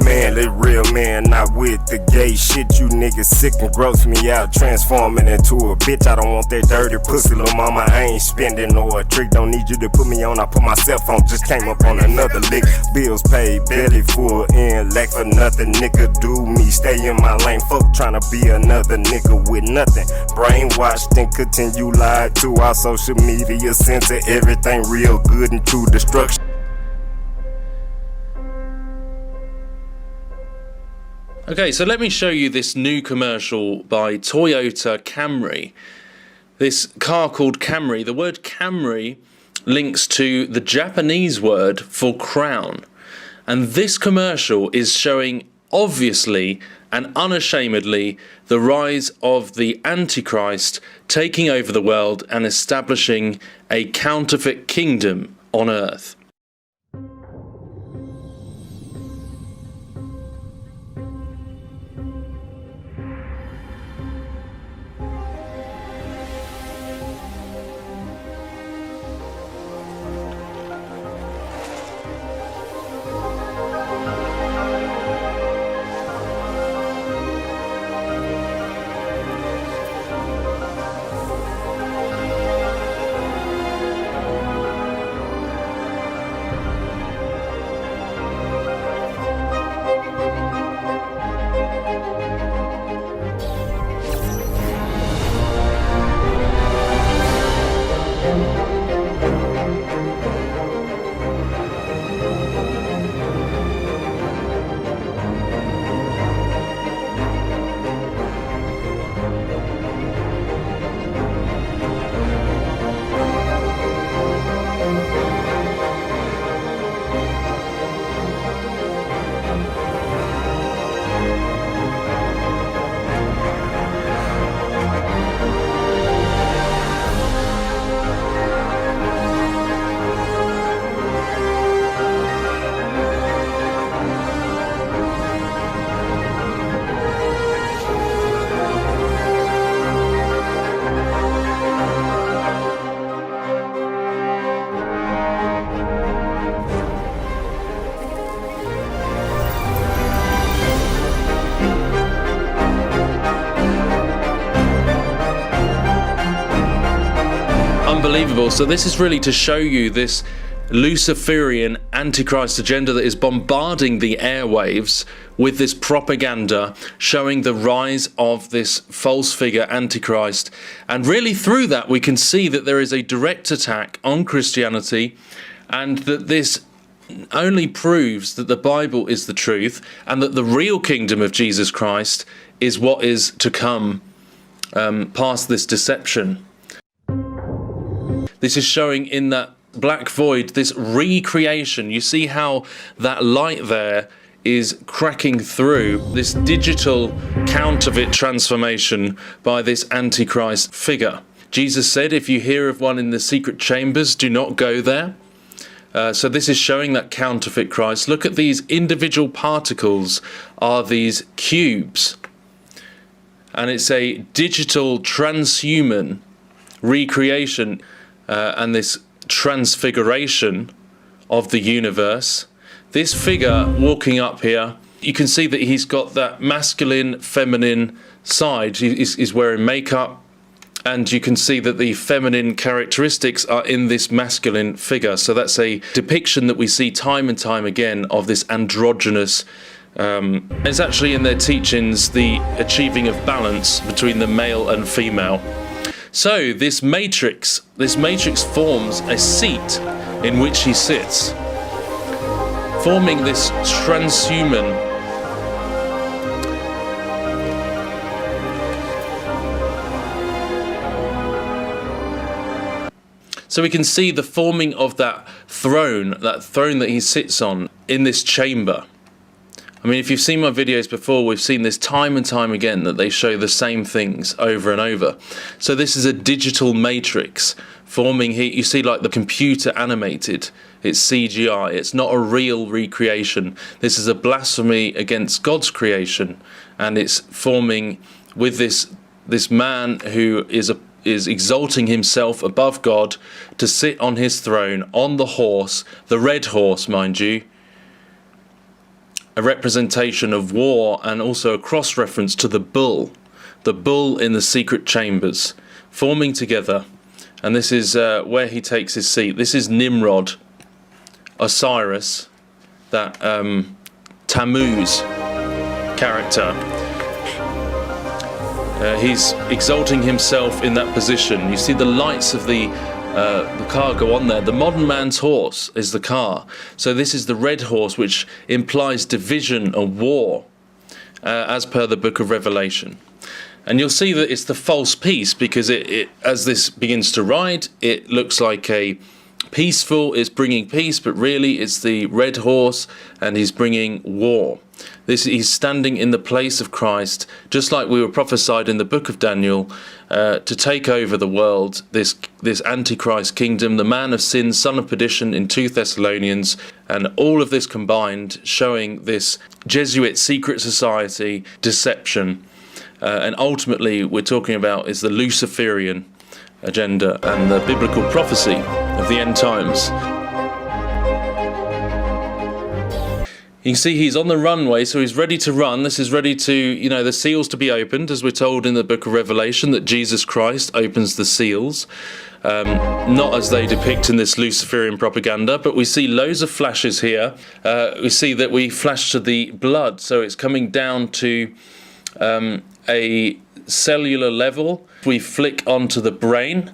Manly, real man, not with the gay shit. You niggas sick and gross me out, transforming into a bitch. I don't want that dirty pussy, little mama. I ain't spending no a trick. Don't need you to put me on. I put myself on. Just came up on another lick. Bills paid, belly full, in lack for nothing. Nigga, do me, stay in my lane. Fuck tryna be another nigga with nothing. Brainwashed and continue lied to our social media. Censor everything real good into destruction. Okay, so let me show you this new commercial by Toyota Camry. This car called Camry. The word Camry links to the Japanese word for crown. And this commercial is showing obviously and unashamedly the rise of the Antichrist taking over the world and establishing a counterfeit kingdom on earth. Unbelievable. So this is really to show you this Luciferian Antichrist agenda that is bombarding the airwaves with this propaganda, showing the rise of this false figure Antichrist. And really through that we can see that there is a direct attack on Christianity, and that this only proves that the Bible is the truth and that the real kingdom of Jesus Christ is what is to come past this deception. This is showing in that black void this recreation. You see how that light there is cracking through this digital counterfeit transformation by this Antichrist figure. Jesus said, if you hear of one in the secret chambers, do not go there. So this is showing that counterfeit Christ. Look at these individual particles are these cubes. And it's a digital transhuman recreation and this transfiguration of the universe. This figure walking up here, you can see that he's got that masculine, feminine side. He's wearing makeup, and you can see that the feminine characteristics are in this masculine figure. So that's a depiction that we see time and time again of this androgynous. It's actually in their teachings the achieving of balance between the male and female. So this matrix forms a seat in which he sits, forming this transhuman So we can see the forming of that throne that he sits on in this chamber. I mean, if you've seen my videos before, we've seen this time and time again, that they show the same things over and over. So this is a digital matrix forming here. You see, like, the computer animated. It's CGI. It's not a real recreation. This is a blasphemy against God's creation, and it's forming with this man who is exalting himself above God to sit on his throne on the horse, the red horse, mind you. a representation of war and also a cross-reference to the bull in the secret chambers, forming together. And this is where he takes his seat. This is Nimrod, Osiris, that Tammuz character. He's exalting himself in that position. You see the lights of the car go on there. The modern man's horse is the car. So this is the red horse, which implies division and war, as per the book of Revelation. And you'll see that it's the false peace, because it as this begins to ride, it looks like a peaceful, it's bringing peace, but really it's the red horse and he's bringing war. He's standing in the place of Christ, just like we were prophesied in the book of Daniel, to take over the world, this Antichrist kingdom, the man of sin, son of perdition in 2 Thessalonians, and all of this combined showing this Jesuit secret society deception. And ultimately we're talking about is the Luciferian agenda and the biblical prophecy of the end times. You can see he's on the runway, so he's ready to run. This is ready to, the seals to be opened, as we're told in the book of Revelation, that Jesus Christ opens the seals. Not as they depict in this Luciferian propaganda, but we see loads of flashes here. We see that we flash to the blood, so it's coming down to a cellular level. We flick onto the brain.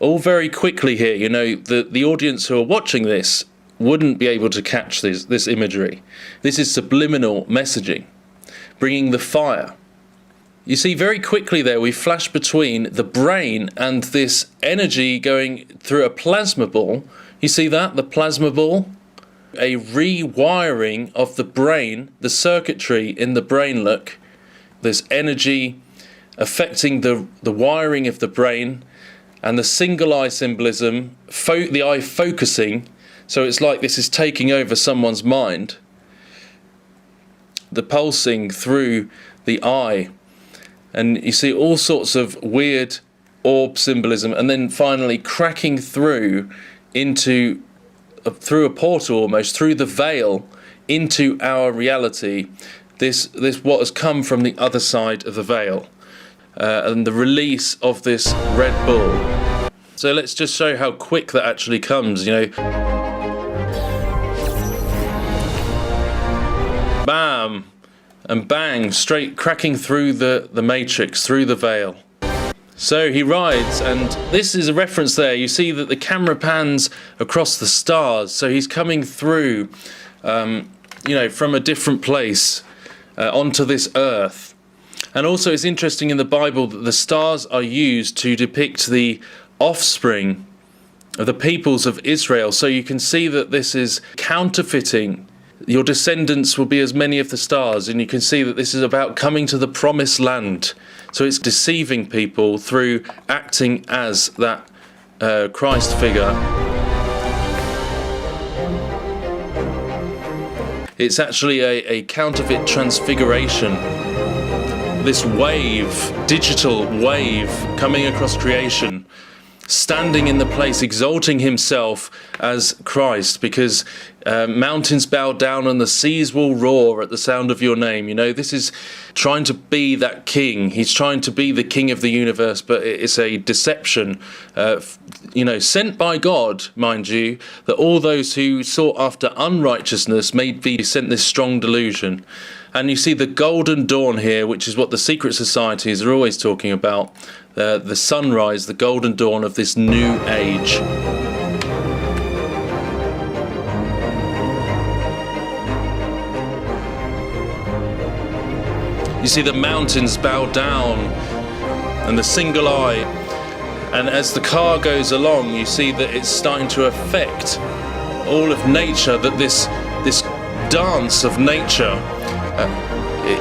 All very quickly here. The audience who are watching this wouldn't be able to catch this imagery. This is subliminal messaging, bringing the fire. You see very quickly there we flash between the brain and this energy going through a plasma ball. You see that? The plasma ball? A rewiring of the brain, the circuitry in the brain, look. There's energy affecting the wiring of the brain, and the single eye symbolism, the eye focusing. So it's like this is taking over someone's mind. The pulsing through the eye. And you see all sorts of weird orb symbolism. And then finally cracking through through a portal almost, through the veil, into our reality. This what has come from the other side of the veil. And the release of this Red Bull. So let's just show how quick that actually comes, Bam and bang, straight cracking through the matrix, through the veil. So he rides, and this is a reference there. You see that the camera pans across the stars. So he's coming through, from a different place onto this earth. And also it's interesting in the Bible that the stars are used to depict the offspring of the peoples of Israel. So you can see that this is counterfeiting. Your descendants will be as many of the stars, and you can see that this is about coming to the promised land. So it's deceiving people through acting as that Christ figure. It's actually a counterfeit transfiguration. This wave, digital wave coming across creation, standing in the place, exalting himself as Christ, because mountains bow down and the seas will roar at the sound of your name. This is trying to be that king. He's trying to be the king of the universe, but it's a deception, sent by God, mind you, that all those who sought after unrighteousness may be sent this strong delusion. And you see the golden dawn here, which is what the secret societies are always talking about. The sunrise, the golden dawn of this new age. You see the mountains bow down and the single eye. And as the car goes along, you see that it's starting to affect all of nature, that this dance of nature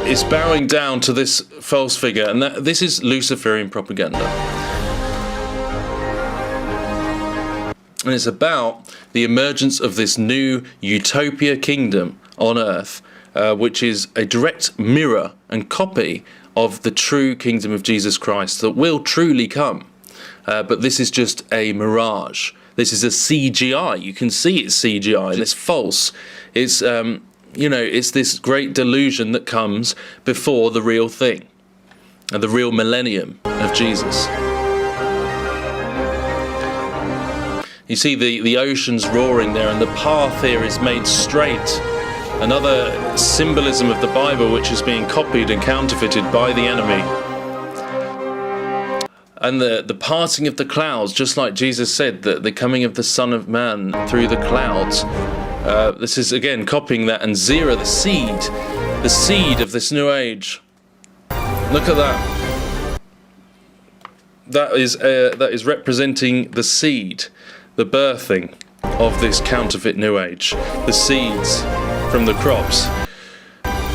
is bowing down to this false figure, and this is Luciferian propaganda. And it's about the emergence of this new utopia kingdom on earth, which is a direct mirror and copy of the true kingdom of Jesus Christ that will truly come. But this is just a mirage. This is a CGI. You can see it's CGI and it's false. It's it's this great delusion that comes before the real thing, and the real millennium of Jesus. You see the oceans roaring there, and the path here is made straight. Another symbolism of the Bible which is being copied and counterfeited by the enemy. And the parting of the clouds, just like Jesus said, that the coming of the Son of Man through the clouds. This is again copying that. And Zerah, the seed of this new age. Look at that. That is representing the seed, the birthing of this counterfeit new age. The seeds from the crops.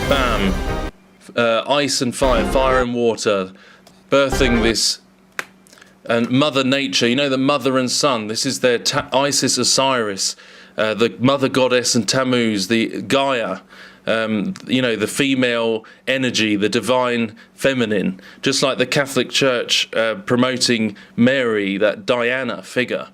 Bam. Ice and fire, fire and water, birthing this. And Mother Nature, the mother and son, this is their Isis, Osiris, the mother goddess, and Tammuz, the Gaia, the female energy, the divine feminine, just like the Catholic Church promoting Mary, that Diana figure,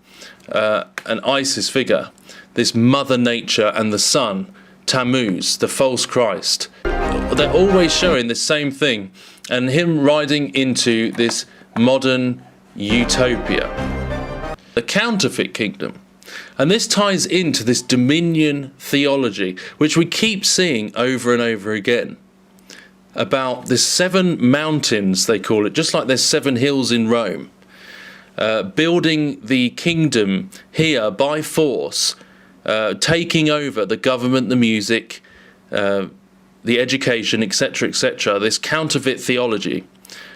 an Isis figure, this Mother Nature and the son, Tammuz, the false Christ. They're always showing the same thing, and him riding into this modern utopia, the counterfeit kingdom. And this ties into this dominion theology, which we keep seeing over and over again, about the 7 mountains, they call it, just like there's 7 hills in Rome, building the kingdom here by force, taking over the government, the music, the education, etc., etc., this counterfeit theology.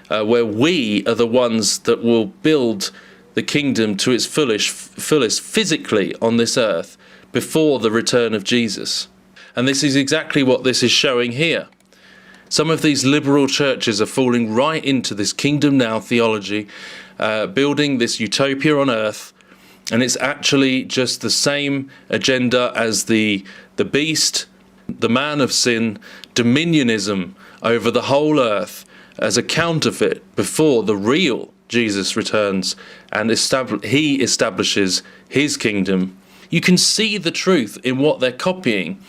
Where we are the ones that will build the kingdom to its fullest physically on this earth before the return of Jesus. And this is exactly what this is showing here. Some of these liberal churches are falling right into this kingdom now theology, building this utopia on earth, and it's actually just the same agenda as the beast, the man of sin, dominionism over the whole earth, as a counterfeit before the real Jesus returns and he establishes his kingdom. You can see the truth in what they're copying.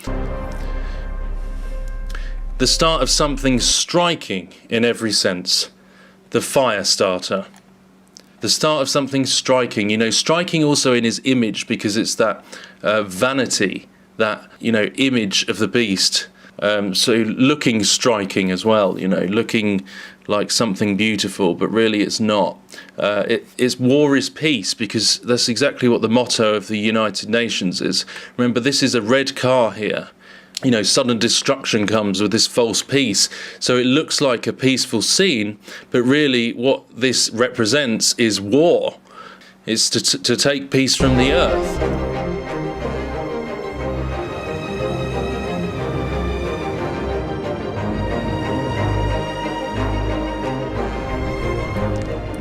The start of something striking in every sense. The fire starter. The start of something striking. Striking also in his image, because it's that vanity, that, image of the beast. So looking striking as well, looking like something beautiful, but really it's not. It's war is peace, because that's exactly what the motto of the United Nations is. Remember, this is a red car here. Sudden destruction comes with this false peace. So it looks like a peaceful scene, but really what this represents is war. It's to take peace from the earth.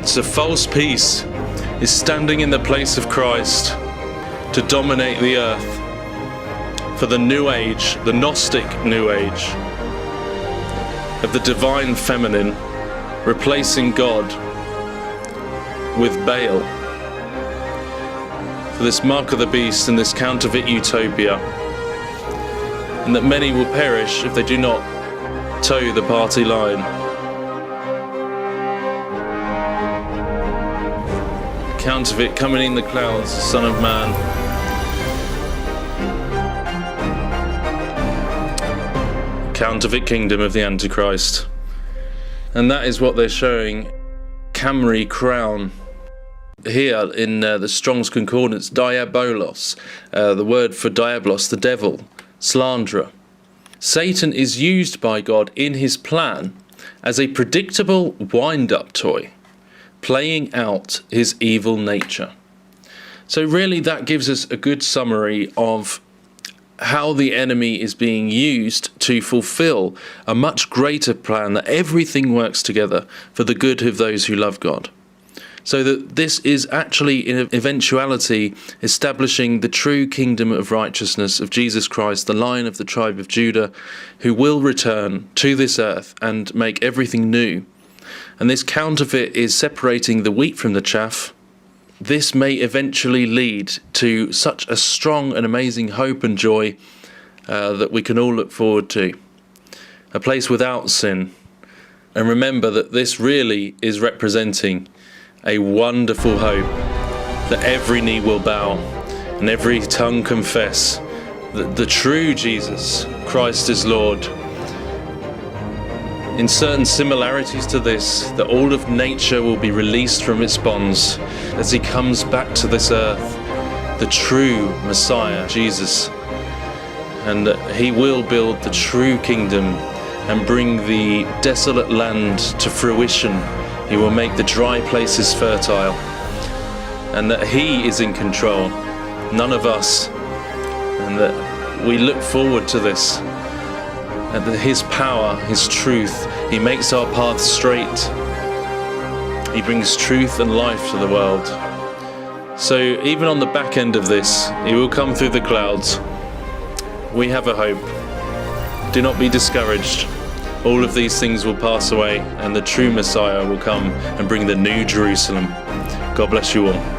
It's a false peace is standing in the place of Christ to dominate the earth for the new age, the Gnostic new age of the divine feminine, replacing God with Baal, for this mark of the beast and this counterfeit utopia, and that many will perish if they do not toe the party line. Counterfeit coming in the clouds, Son of Man. Counterfeit kingdom of the Antichrist. And that is what they're showing. Camry crown. Here in the Strong's Concordance, diabolos, the word for diabolos, the devil, slanderer. Satan is used by God in his plan as a predictable wind-up toy, playing out his evil nature. So really that gives us a good summary of how the enemy is being used to fulfill a much greater plan, that everything works together for the good of those who love God. So that this is actually in eventuality establishing the true kingdom of righteousness of Jesus Christ, the Lion of the tribe of Judah, who will return to this earth and make everything new. And this counterfeit is separating the wheat from the chaff. This may eventually lead to such a strong and amazing hope and joy that we can all look forward to. A place without sin. And remember that this really is representing a wonderful hope that every knee will bow and every tongue confess that the true Jesus Christ is Lord. In certain similarities to this, that all of nature will be released from its bonds as he comes back to this earth, the true Messiah, Jesus, and that he will build the true kingdom and bring the desolate land to fruition. He will make the dry places fertile, and that he is in control, none of us, and that we look forward to this. And that his power, his truth, he makes our paths straight. He brings truth and life to the world. So even on the back end of this, he will come through the clouds. We have a hope. Do not be discouraged. All of these things will pass away, and the true Messiah will come and bring the new Jerusalem. God bless you all.